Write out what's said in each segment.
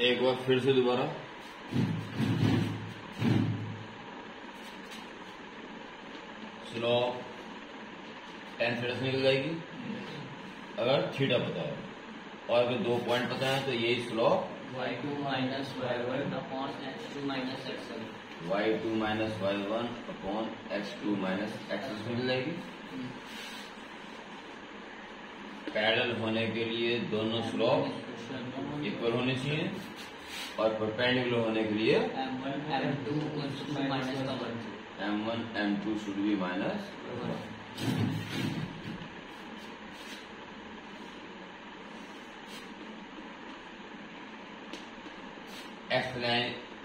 एक बार फिर से दोबारा स्लोप tan थीटा से निकल जाएगी अगर थीटा पता है, और अगर 2 पॉइंट पता है तो यही slope y2 minus y1 upon x2 minus x1 y2 minus y1 upon x2 minus x1 मिल जाएगी। पैरेलल होने के लिए दोनों स्लोप इक्वल होने चाहिए और परपेंडिकुलर होने के लिए m1 m2 should be minus 1।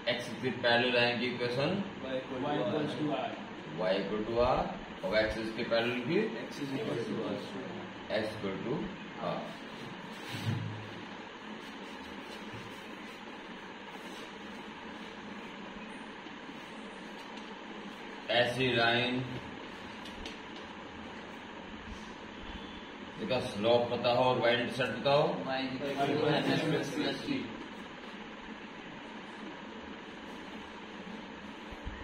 x की पैरेलल लाइन की equation y equal to r और एक्सिस के पैरेलल की x इक्वल टू r। ऐसी लाइन जिसका स्लोप पता हो और y इंटरसेप्ट पता हो,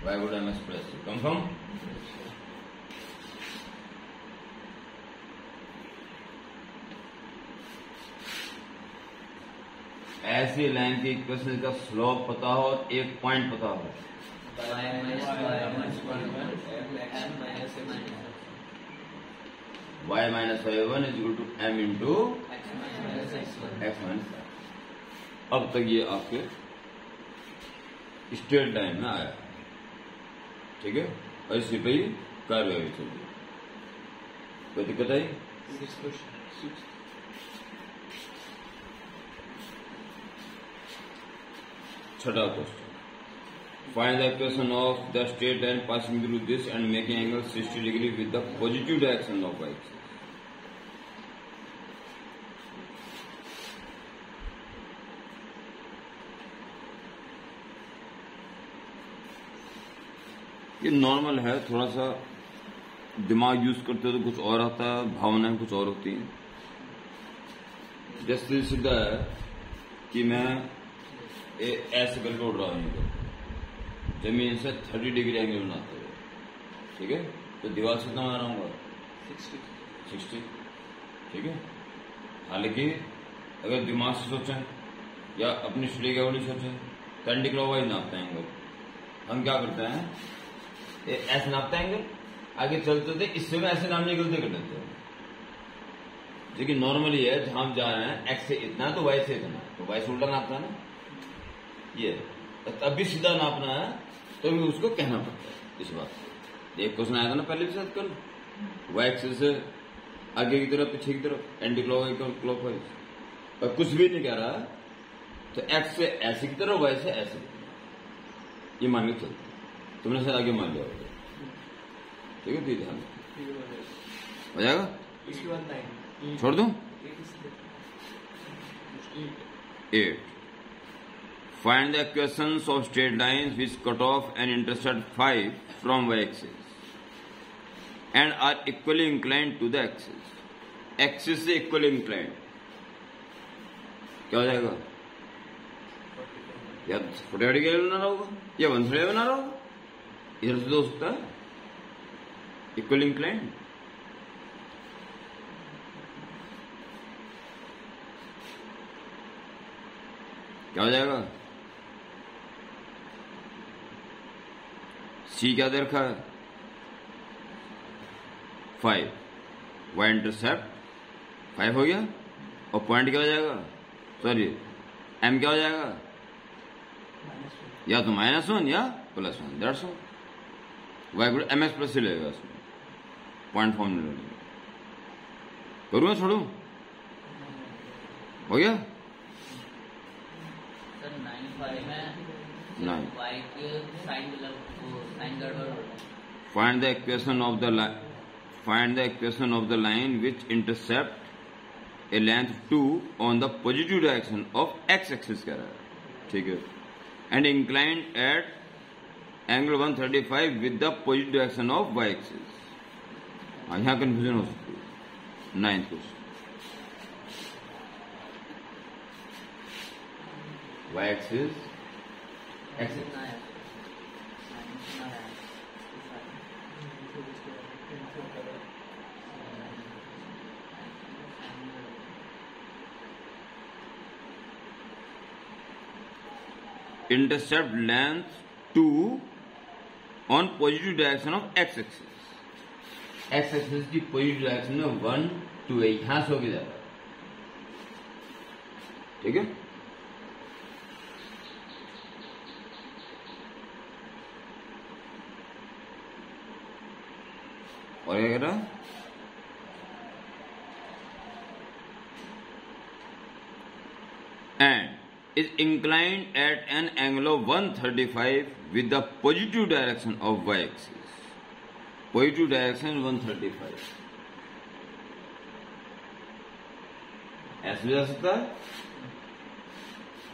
y would ms plus c। Confirm? ऐसी लाइन की इक्वेशन का स्लोप पता हो और एक पॉइंट पता हो, y minus y1 is equal to m into x minus. अब तक ये आपके स्ट्रेट लाइन में आया, ठीक है, और इसी पे ही कार्यवाही चलिए। कोई दिक्कत आई? छठा question, find the equation of the straight line passing through this and making angle 60 degree with the positive direction of y axis. ये नॉर्मल है, थोड़ा सा दिमाग यूज करते हो तो कुछ और आता है, भावनाएं कुछ और होती हैं। जैसे सीधा है कि मैं ऐसे करके उड़ रहा हूं जमीन से 30 डिग्री एंगल बनाते हुए, ठीक है, तो दीवार से कितना बना रहा हूँ 60, ठीक है। हालांकि अगर दिमाग से सोचें या अपनी स्टडी का नहीं सोचें, पेंडिकुलर नापते हैं एंगल। हम क्या करते हैं, ऐसे नापते हैं एंगल, आगे चलते थे इससे में ऐसे नापने गलती कर देते हैं। लेकिन नॉर्मली है जहां हम जा रहे हैं एक्स से इतना तो वाई से इतना, तो वाई से उल्टा नापता है ना, ये तब भी सीधा नापना है तो भी उसको कहना पड़ता है इस बात। एक क्वेश्चन आया था ना पहले भी शायद कल, वाई एक्सिस से आगे की तरफ पीछे की तरफ एंटी क्लॉकवाइज, और कुछ भी नहीं कह रहा तो एक्स से ऐसे की तरफ वाई से ऐसे की तरफ, ये मान के चलते तुमने शायद आगे मान लिया होगा, ठीक है, ध्यान हो जाएगा। इसके बाद छोड़ दूं 8, find the equations of straight lines which cut off and intersect 5 from y axis and are equally inclined to the axis। Axis से इक्वली इंक्लाइंड क्या हो जाएगा, या 45 डिग्री बना रहा होगा या 130 बना रहा होगा, इधर से तो हो सकता है इक्वली इंक्लाइंड। क्या हो जाएगा, सी क्या दे रखा है 5, वाई इंटरसेप्ट 5 हो गया, और पॉइंट क्या हो जाएगा, सॉरी एम क्या हो जाएगा, या तो -1 या +1, दैट्स ऑल। वाई को एम एक्स प्लस से लगेगा, उसमें पॉइंट फॉर्म नहीं लगेगा। करूँ या छोड़ू, हो गया 9। Find the equation of the line which intercept a length 2 on the positive direction of x axis कह रहा है, ठीक है, and inclined at angle 135 with the positive direction of y axis। हाँ, यहाँ कंफ्यूजन हो सकती है। 9th question, y axis x intercept length 2 on positive direction of x axis. x axis की पॉजिटिव डायरेक्शन में 1 2 है, यहां से होके जा रहा है, ठीक है। और क्या कह रहा है, and is inclined at an angle of 135 with the positive direction of y axis. Positive direction 135. ऐसे जा सकता है,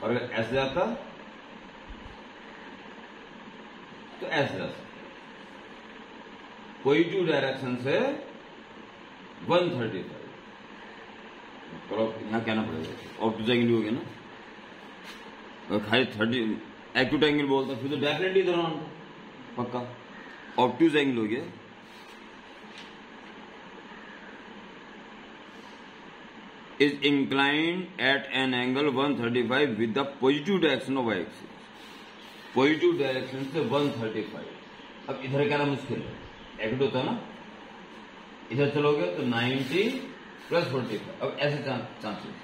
और अगर ऐसे जाता तो ऐसे जा सकता। पॉजिटिव डायरेक्शन से 135। तो यहां कहना पड़ेगा ऑब्टूज एंगल हो गया ना, अगर खाली 30 एक्यूट एंगल बोलता फिर तो डेफिनेटली इधर आना पक्का। ऑब्टूज एंगल हो गया, is inclined at an angle 135 with the positive direction of y axis. Positive direction से 135। अब इधर कहना मुश्किल है, एक्यूट होता है ना, इधर चलोगे तो 90 + 45। अब ऐसे चांसेस,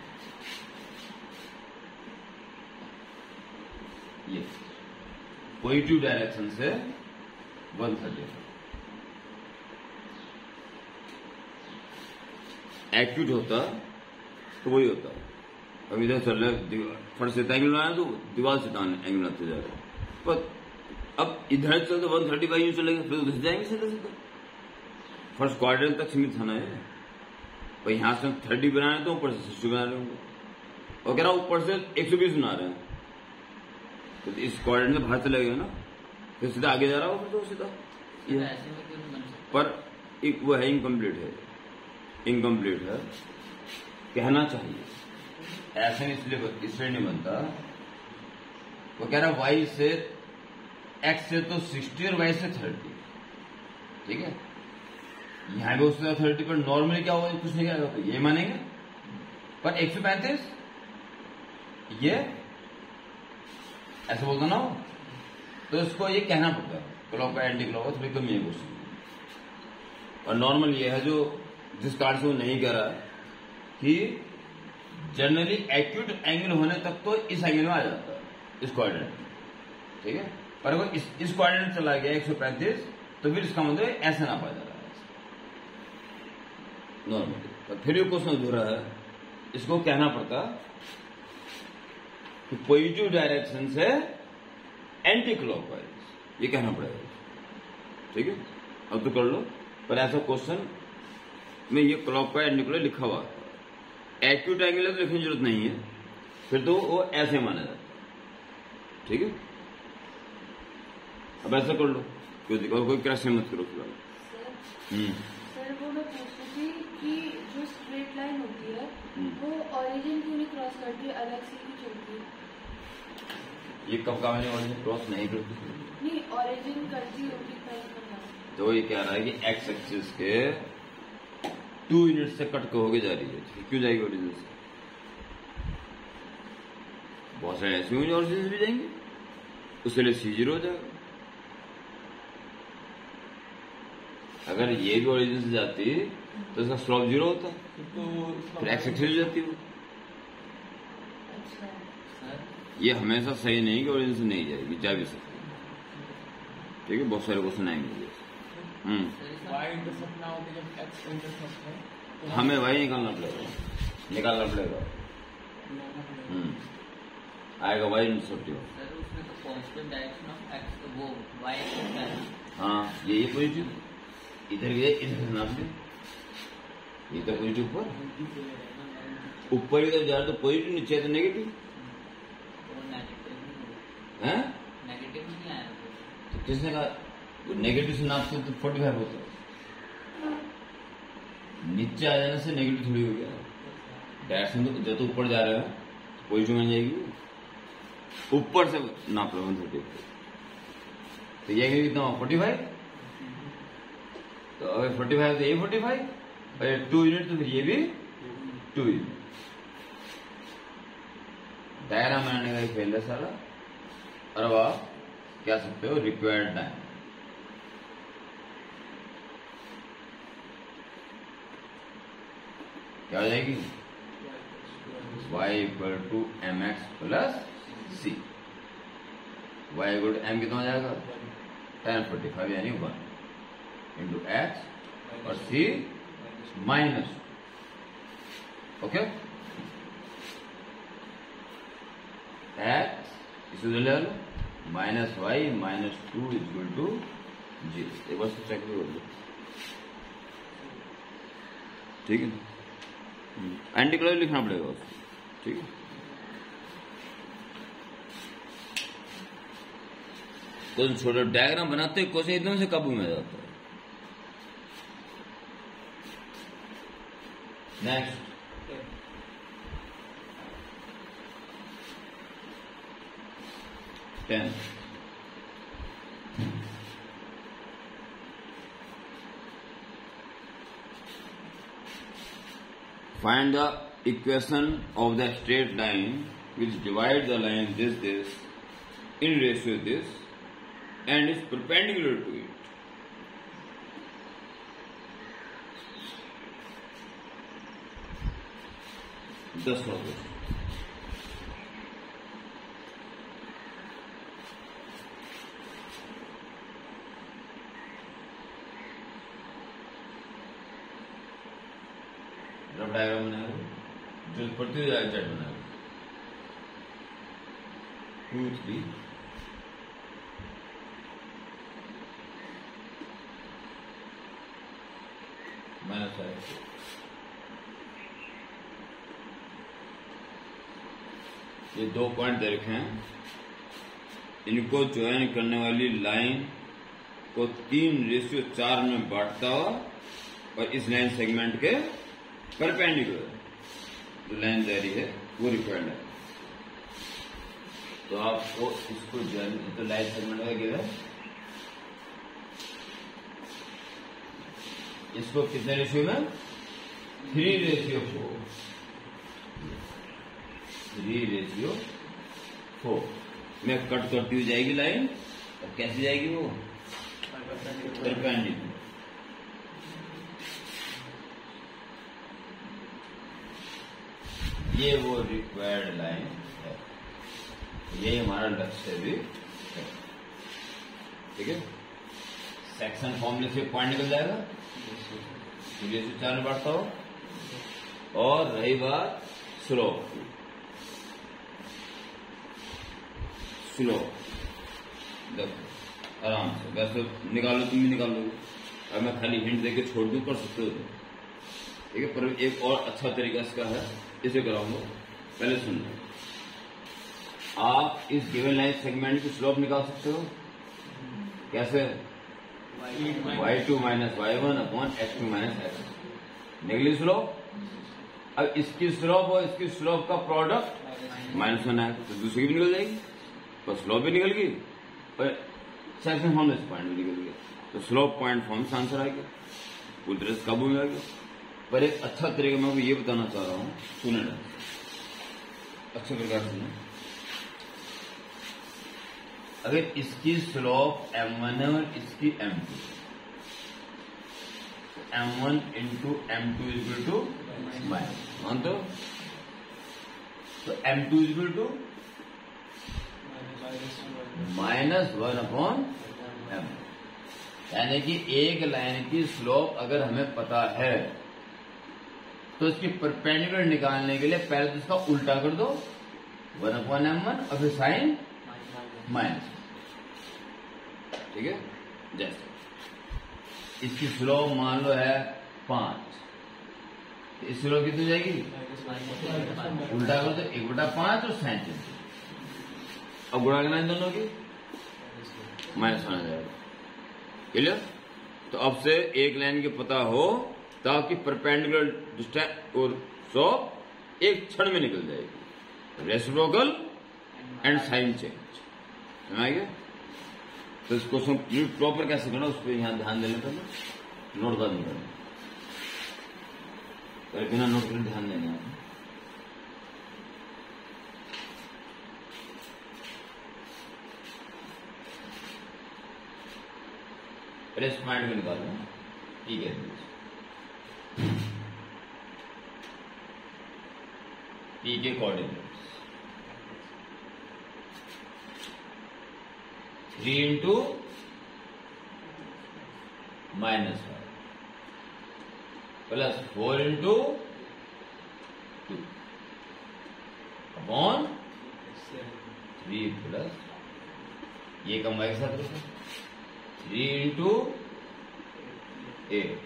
ये पॉजिटिव डायरेक्शन से 135। एक्यूट होता तो वही होता। अब इधर चल रहे फट से एंगल बनाया तो दीवार से एंगल बनाते जा रहे हैं, पर अब इधर चलते 135 यूं चलेंगे, फिर उधर जाएंगे सीधा सीधा। फर्स्ट क्वाड्रेंट तक सीमित थाना है, पर यहां से 30 बना रहे तो ऊपर से 60 बना रहे होंगे, और कह रहा ऊपर से 120 बना रहे हैं, तो इस क्वाड्रेंट में बाहर चले गए ना, फिर सीधा आगे जा रहा होगा तो सीधा ये। पर एक वो है इनकम्प्लीट है, इनकम्प्लीट है कहना चाहिए, ऐसे इसलिए नहीं बनता। वो कह रहा वाई से एक्स से तो 60 और वाई से 30, ठीक है। यहां भी उससे 30 पर नॉर्मली क्या होगा, कुछ नहीं करेगा तो ये मानेंगे, पर 135 ये ऐसे बोलता ना हो, तो इसको ये कहना पड़ता है क्लॉक का एंटी क्लॉक थोड़ी कमी है क्वेश्चन। और नॉर्मल ये है जो जिस कार्ड से वो नहीं कह रहा है कि जनरली एक्यूट एंगल होने तक तो इस एंगल में आ जाता है, इस क्वाड्रेंट में, ठीक है। पर अगर इस क्वाड्रेंट चला गया 135 तो फिर इसका मतलब ऐसे ना पा जा रहा है नॉर्मली। पर फिर ये क्वेश्चन अधूरा है, इसको कहना पड़ता कि पॉजिटिव डायरेक्शन से एंटी क्लॉकवाइज, ये कहना पड़ेगा, ठीक है। अब तो कर लो, पर ऐसा क्वेश्चन में ये क्लॉकवाइज एंटी क्लॉक लिखा हुआ है, एक्यूट एंगल है तो लिखने की जरूरत नहीं है, फिर तो वो ऐसे माना जाता है, ठीक है। अब ऐसा कर लो, कोई क्रैश मत करो फिलहाल। सर वो मैं पूछ रही थी कि जो स्ट्रेट लाइन होती है वो ओरिजिन क्यों नहीं क्रॉस करती, अलग से ही चलती है? ये कब कहा मैंने ओरिजिन क्रॉस नहीं करती? नहीं, ओरिजिन करती होगी पहले। तो ये कह रहा है कि एक्स एक्सिस के 2 यूनिट से कट के होके जा रही है, क्यों जाएगी ओरिजिन से? बहुत सारे ऐसे होंगे ओरिजिन से भी जाएंगे, उसके लिए C0 हो जाएगा। अगर ये भी ओरिजिन से जाती तो इसका स्लोप 0 होता, तो फिर एक्स एक्सिस जाती वो। ये हमेशा सही नहीं कि ओरिजिन से नहीं जाएगी, जा भी सकती, ठीक है। बहुत सारे क्वेश्चन आएंगे। हमें वही निकालना पड़ेगा, आएगा वाई इंटरसेप्ट। हाँ ये पॉजिटिव, इधर गए इधर नाप ले, ये तो पॉजिटिव ऊपर इधर जा रहा तो पॉजिटिव, नीचे तो नेगेटिव है। तो किसने कहा नेगेटिव से नापते तो 45 होता है, नीचे आ जाने से नेगेटिव थोड़ी हो गया। डायरेक्शन तो जब तो ऊपर जा रहा है पॉजिटिव में जाएगी, ऊपर से नाप लो 130, तो ये कितना 45, तो अगर 45 तो ये 45, और 2 यूनिट तो फिर ये भी 2 यूनिट। डायग्राम बनाने का फेल है सारा। और अब आप क्या सकते हो, रिक्वायर्ड टाइम, क्या हो जाएगी, y equal to mx plus c। y equal to m कितना हो जाएगा, tan 45 यानी 1 इंटू x और c माइनस। ओके, x इसे ले लो minus y minus 2 equal to 0। एक बार से चेक भी कर लो, ठीक है। एंटी क्लॉज लिखना पड़ेगा उसको, ठीक है। तो छोटा डायग्राम बनाते हैं क्वेश्चन एकदम से काबू में आ जाता है। Next, ten, find the equation of the straight line which divides the line this in ratio this and is perpendicular to it. Thus follows. Rough diagram बनाएगा, जो पढ़ती हुई जाएगी चैट बनाएगा। 2 3 माइनस 5। ये 2 पॉइंट दे रखे हैं, इनको ज्वाइन करने वाली लाइन को 3:4 में बांटता हुआ और इस लाइन सेगमेंट के परपेंडिकुलर जो लाइन जा रही है वो रिक्वायर्ड है। तो आपको इसको तो लाइन सेगमेंट का गिवन, इसको कितने रेशियो में, 3:4, 3:4 में कट करती हुई जाएगी लाइन। और कैसी जाएगी वो, परपेंडिकुलर। ये वो रिक्वायर्ड लाइन है, यही हमारा लक्ष्य भी है, ठीक है। सेक्शन फॉर्मूले से पॉइंट निकल जाएगा, 3:4 में बांटता हो। और रही बात स्लोप, देखो आराम से, वैसे निकालो, तुम भी निकालोगे। अब मैं खाली हिंट देके छोड़ दूं, कर सकते हो तो, ठीक है। पर एक और अच्छा तरीका इसका है, इसे कराऊंगा, पहले सुन लो। आप इस गिवन लाइन सेगमेंट की स्लोप निकाल सकते हो, कैसे, y2 minus y1 upon x2 minus x। निकली स्लोप। अब इसकी स्लोप और इसकी स्लोप का प्रोडक्ट -1 है, तो दूसरी भी निकल जाएगी, पर स्लोप भी निकल गई और सेक्शन फॉर्म से पॉइंट भी निकल गया। तो स्लोप पॉइंट फॉर्म से आंसर आ गया, पूरी तरह से काबू में आ गया। पर एक अच्छा तरीका मैं ये बताना चाह रहा हूं, सुने ना अच्छे प्रकार से सुने। अगर इसकी स्लोप m1 है और इसकी m2, m1 into m2 equal to minus, मान तो m2 equal to -1 upon m। यानी कि एक लाइन की स्लोप अगर हमें पता है तो इसकी परपेंडिकुलर निकालने के लिए पहले तो इसका उल्टा कर दो, 1/m1 और फिर साइन माइनस, ठीक है। जैसे इसकी स्लोप मान लो है 5, तो इस स्लोप कितनी जाएगी, उल्टा कर दो 1/5 और साइन चेंज। अब गुणा करना इन दोनों की, -1 आ जाएगा, क्लियर। तो अब से एक लाइन की पता हो ताकि परपेंडिकुलर डिस्टेंस और स्लोप एक क्षण में निकल जाएगी। Reciprocal and sign change. समझ आ गया? तो इस क्वेश्चन प्रॉपर कैसे करना उस पर यहां ध्यान देने का, नोटदार नहीं करना, पर बिना नोट कर ध्यान देना है। पहले इस पॉइंट को निकालना, ठीक है, पी के coordinates 3 into -5 plus 4 into 2 upon 3 plus ये कम वाई के साथ लिखो 3 into 8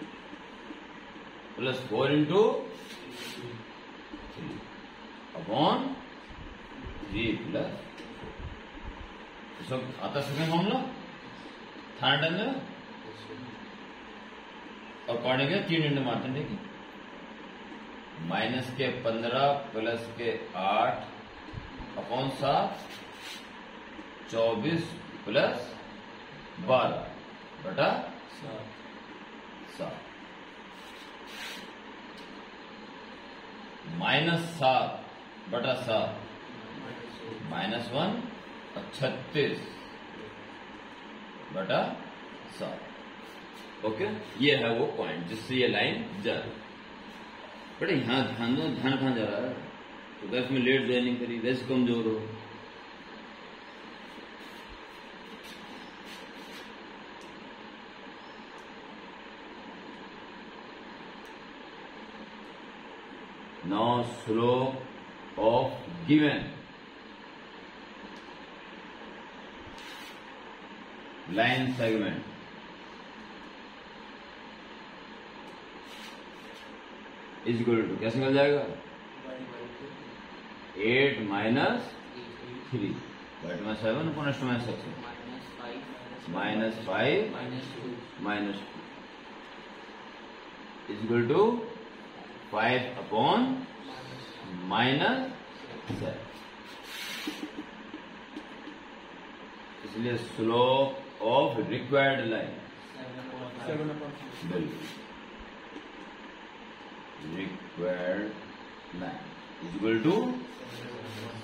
plus 4 into 3 upon 3 plus सब आता सेकंड मामला थर्ड अंदर और पढ़ने के 3 इंटू मारते हैं, ठीक है, माइनस के 15 प्लस के 8 अपॉन 7 24 प्लस 12 बटा 7 -7 बटा 7 -1 और 36 बटा 7। ओके, ये है वो पॉइंट जिससे ये लाइन जा रही। बट यहां ध्यान दो, ध्यान कहां जा रहा है? तो इसमें लेट ज्वाइनिंग करी, वैसे कमजोर हो। Now slope of given line segment is equal to कैसे निकल जाएगा? 8 minus 3 but में 7 upon s minus 6 minus 5 minus 2 is equal to 5 upon minus 7। इसलिए slope of required line 7/4 required line is equal to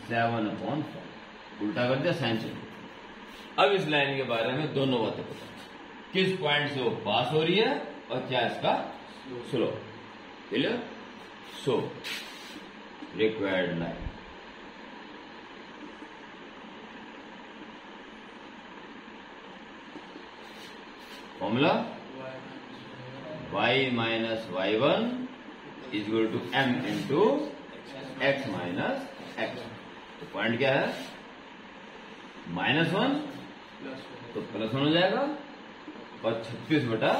7/5। उल्टा कर दिया साइन से। अब इस लाइन के बारे में दोनों बातें पता, किस पॉइंट से वो पास हो रही है और क्या इसका slope. Clear? So required line formula y minus y1 is equal to m into x minus x। तो पॉइंट क्या है? -1 तो +1 हो जाएगा और 36 बटा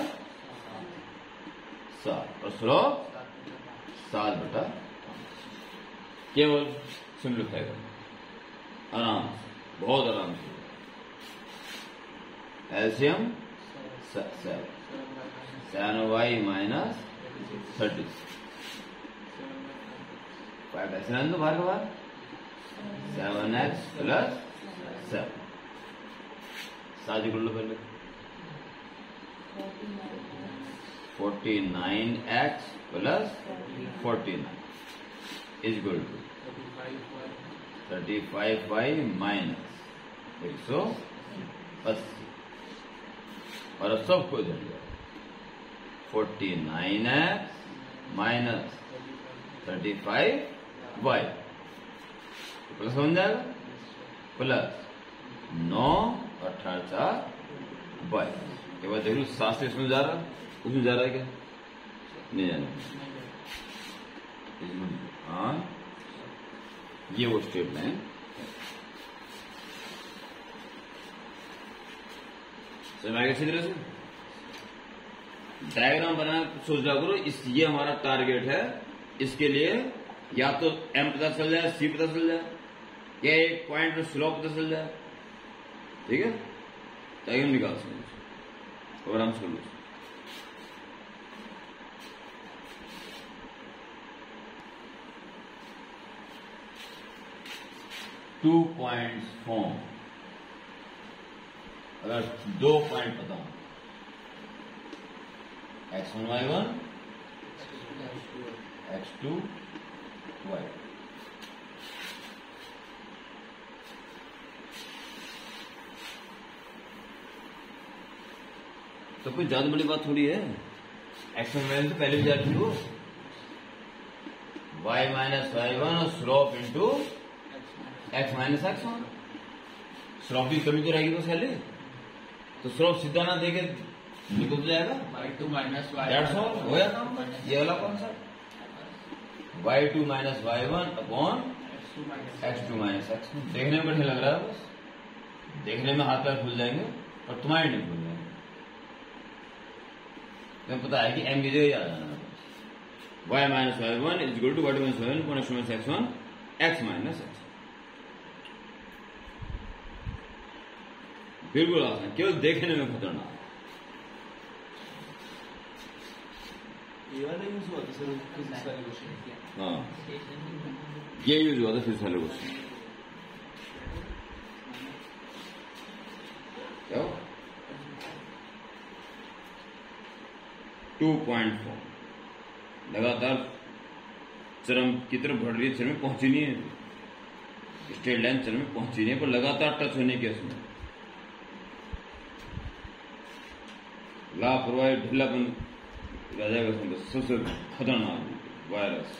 7 और स्लोप 7 बटा। केवल सिंप्लीफाई करो आराम से, बहुत आराम से। एलसीएम 7y माइनस 36 5 ऐसे रहने दो बाहर के बाहर 7x प्लस 7 साजी कर लो पहले 49x plus 49 is equal to 35y minus 180 और अब सबको इधर लिया 49x माइनस 35y प्लस बन जाएगा प्लस 9 और 4 22 के बाद देख लो 7 से इसमें जा रहा, उसमें जा रहा है क्या? नहीं जाना। हाँ, ये वो स्टेप लाइन समझ अच्छी तरह से। डायग्राम बनाना सोच रहा करो, इस ये हमारा टारगेट है, इसके लिए या तो m पता चल जाए, c पता चल जाए, या एक पॉइंट में स्लोप पता चल जाए, ठीक है, ताकि हम निकाल सकें और हम सोल्व। 2 points form. अगर 2 पॉइंट पता हो, x1 y1 x2 y, तो कोई ज्यादा बड़ी बात थोड़ी है। x1 y1 तो पहले भी जा चुकी हो, y माइनस y1 और slope into x minus x1। Slope की कमी तो रहेगी बस पहले, तो स्लोप सीधा ना देके निकल तो जाएगा। y2 minus y1 डेढ़ सौ हो गया काम। ये वाला कौन सा y2 minus y1 upon x2 minus x1। देखने में बढ़िया लग रहा है, बस देखने में हाथ पैर खुल जाएंगे और तुम्हारे नहीं खुल जाएंगे। तुम्हें पता है कि m की जगह आ जाना है। y minus y1 is equal to y2 minus y1 upon x2 minus x1 x minus x। बिल्कुल आसान, केवल देखने में खतरनाक। ये वाला यूज हुआ था सर फिजिक्स वाले क्वेश्चन। हाँ, ये यूज हुआ था फिर सारे क्वेश्चन। क्या 2.4 लगातार चरम की तरफ बढ़ रही है, चरम में पहुंची नहीं है, स्ट्रेट लाइन चरम में पहुंची नहीं है, पर लगातार टच होने के उसमें लापरवाही ढिल्लापन रह जाएगा उसमें। बस सबसे खतरनाक वायरस।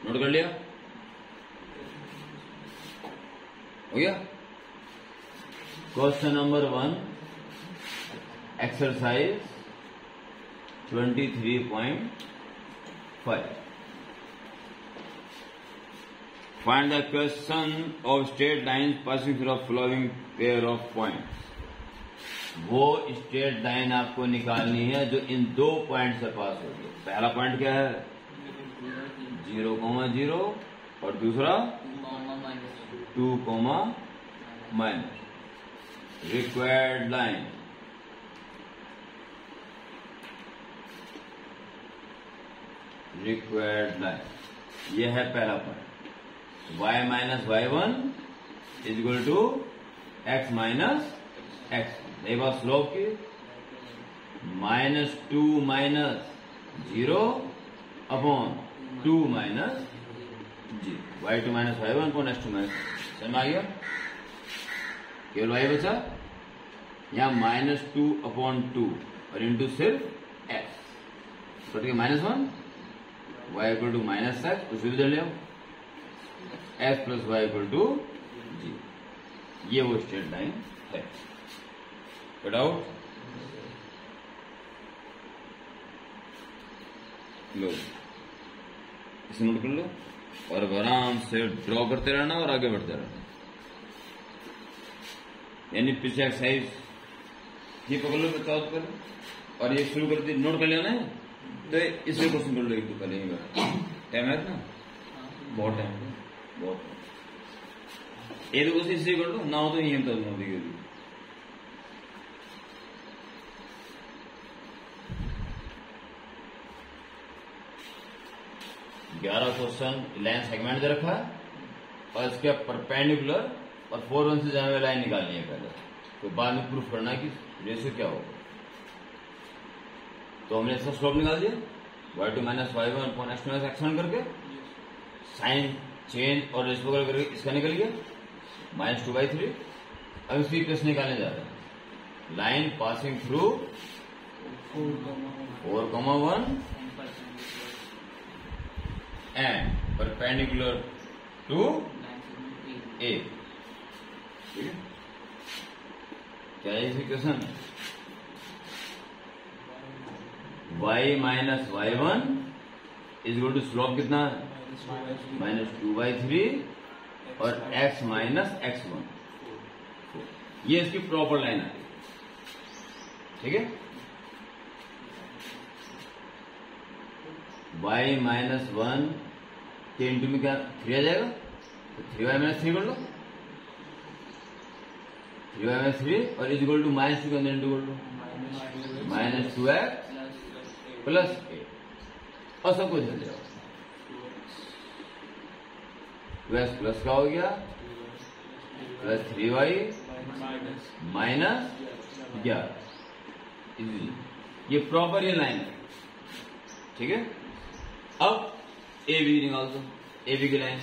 नोट कर लिया? हो गया? Question number 1, exercise 23.5। Find the equation of straight lines passing through a flowing pair of points। वो स्ट्रेट लाइन आपको निकालनी है जो इन 2 पॉइंट से पास होगी। पहला पॉइंट क्या है? 0,0 और दूसरा 2, माइनस। रिक्वायर्ड लाइन ये है पहला point. y minus y1 is equal to x minus x। एक बात स्लोप की -2 minus 0 upon 2 minus 0। y2 minus y1 upon x2 minus. समझ आ गया? केवल y बचा, यहां -2 अपॉन 2 और इंटू सिर्फ x, कट के -1, y equal to minus x, उसी को ले आओ, x plus y equal to 0। ये वो स्ट्रेट लाइन है। कट आउट लो, इसे नोट कर लो और आराम से ड्रॉ करते रहना और आगे बढ़ते रहना। यानी पीछे एक्सरसाइज ये पकड़ लो, बताओ तो पहले, और ये शुरू कर दी, नोट कर लेना है। तो इसे क्वेश्चन कर लो, एक तो पहले ही टाइम है ना, बहुत टाइम है, बहुत। ये तो क्वेश्चन इससे कर लो ना, हो तो यही तब नोट देगी। 11 क्वेश्चन लाइन सेगमेंट दे रखा है और इसके परपेंडिकुलर और 4 1 से जाने वाली लाइन निकालनी है पहले, तो बाद में प्रूफ करना कि रेशियो क्या होगा। तो हमने इसका स्लोप निकाल दिया, y2 minus y1 upon x2 minus x1 करके, साइन चेंज और रेशियो करके इसका निकल गया -2/3। अब इसकी इक्वेशन निकालने जा रहे हैं। Line passing through 4,1 and perpendicular to A. ठीक है, क्या है equation? y minus y1 is equal to slope कितना है? -2/3 और x माइनस x1। ये इसकी प्रॉपर लाइन है। ठीक है, y माइनस 1 के इंटू में क्या 3 आ जाएगा, तो 3y माइनस 3 कर लो, 3y माइनस 3 और इज इक्वल टू -2 के अंदर इंटू कर लो, -2x प्लस 8 और सब कुछ चल जाएगा। 2x प्लस का हो गया प्लस 3y माइनस 11। ये प्रॉपर ये लाइन है, ठीक है। अब ए बी निकाल दो, ए बी की लाइन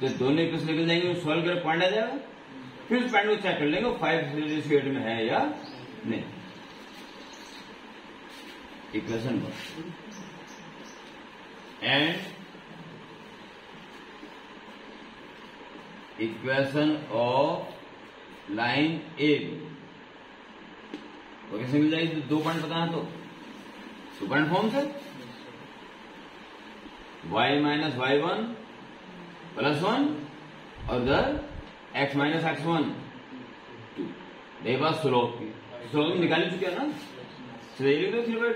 तो दोनों इक्वेशन निकल जाएंगे, सॉल्व कर पॉइंट आ जाएगा। फिर उस पॉइंट को चेक कर लेंगे 5 में है या नहीं। Equation 1 and equation of line A वो कैसे मिल जाएगी? 2 पॉइंट बताना तो 2 पॉइंट फॉर्म से y माइनस y1 प्लस 1 और इधर x माइनस x1 2। यही बात स्लोप की, स्लोप निकाल चुके हैं ना, सीधे लिख दो 3/2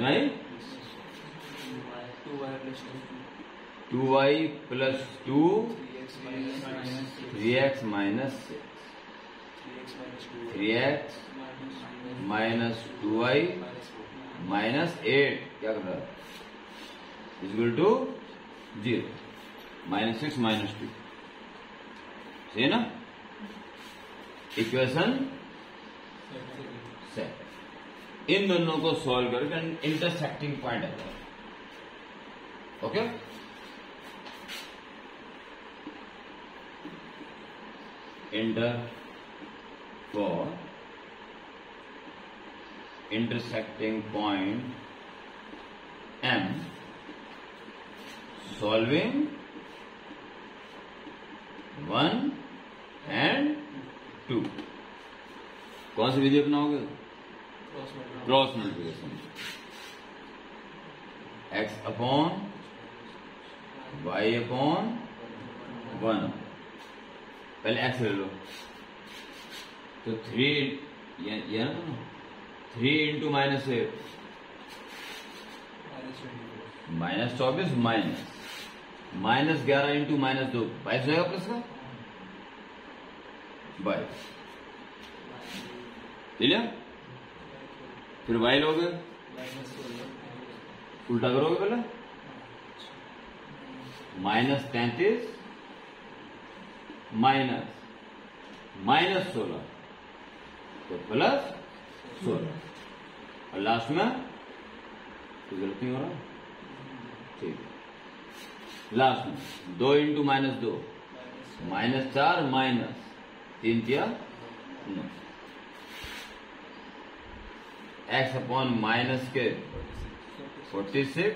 नहीं 2y plus 2 3x minus 6 3x minus 2y minus 8 क्या कर रहा है इक्वल टू 0 माइनस 6 माइनस 2 सही है ना। इक्वेशन सेट इन दोनों को सॉल्व करके इंटरसेक्टिंग पॉइंट है। Okay inter for intersecting point M solving 1 and 2। कौन सी विधि अपनाओगे? Cross multiplication. x upon y upon 1, पहले x ले लो तो 3 ये ना 3 into minus 8 minus 24 minus 11 into minus 2 22 होगा प्लस का 22 ले लिया। फिर y लोगे उल्टा करोगे पहले माइनस 33 माइनस 16 तो प्लस 16 और लास्ट में तो गलती हो रहा ठीक। लास्ट में 2 इंटू माइनस 2 माइनस 4 माइनस 3 किया 9 x अपॉन माइनस के 46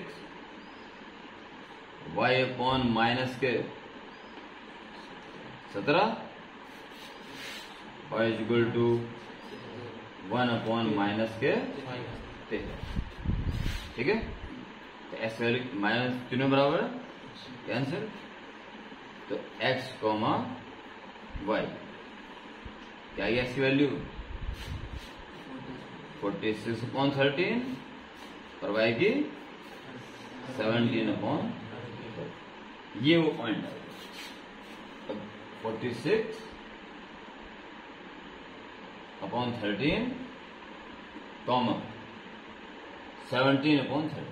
y अपॉन माइनस के 17 और इक्वल टू 1 अपॉन माइनस के 13। ठीक है तो एक्स वैल्यू माइनस तीनों बराबर है कैंसिल तो x कॉमा y क्या है एक्स की वैल्यू 46 अपॉन 13 और y की 17 अपॉन 13। ये वो पॉइंट है 46 अपॉन 13 कॉमा 17 अपॉन 13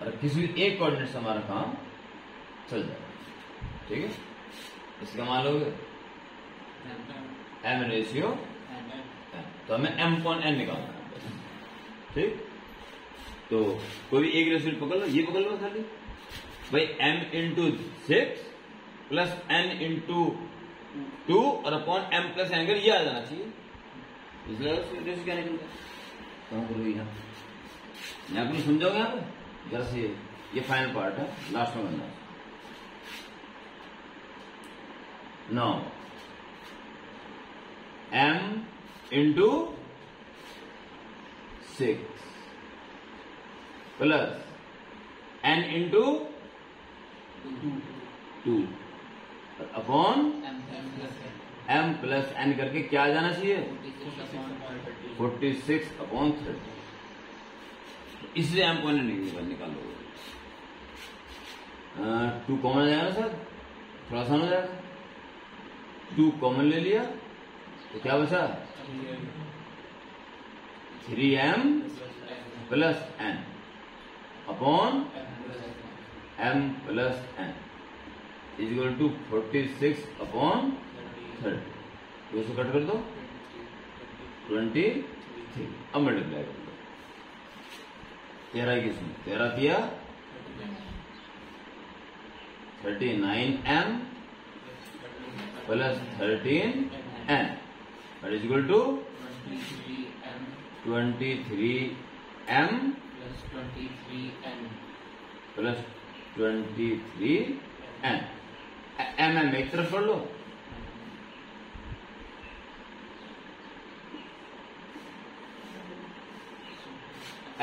और किसी भी एक कोऑर्डिनेट से हमारा काम चल जाएगा। ठीक है इसका मान लोगे m रेशियो तो हमें m अपॉन n निकालना है। ठीक तो कोई भी एक रेशियो पकड़ लो ये पकड़ लो खाली भाई m into 6 plus n into 2 और अपॉन m प्लस n कर ये आ जाना चाहिए। इसलिए क्या निकलता कहाँ करो यहाँ मैं आपको समझाऊंगा यहाँ पे जरा से ये फाइनल पार्ट है लास्ट में बनना। No m into 6 plus n into 2 upon m plus n करके क्या आ जाना चाहिए 46 अपॉन 30। इसलिए m को निकाल लो 2 कॉमन आ जाएगा ना सर थोड़ा आसान हो जाएगा 2 कॉमन ले लिया तो क्या बचा 3m plus n upon m plus n is equal to 46 upon 30। तो इसे कट कर दो 23। अब मल्टीप्लाई कर दो 13 की सुन 13 किया 39m plus 13n that is equal to 23m plus 23n m एक तरफ पढ़ लो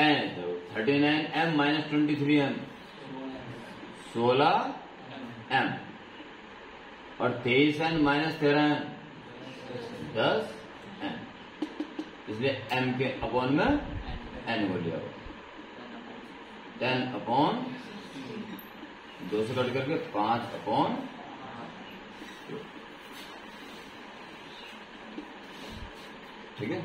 n तो 39m माइनस 23m 16m और 23n माइनस 13n 10n इसलिए m के अपॉन में n को लिया 10 अपॉन 2 से कट करके 5 अपॉन ठीक है।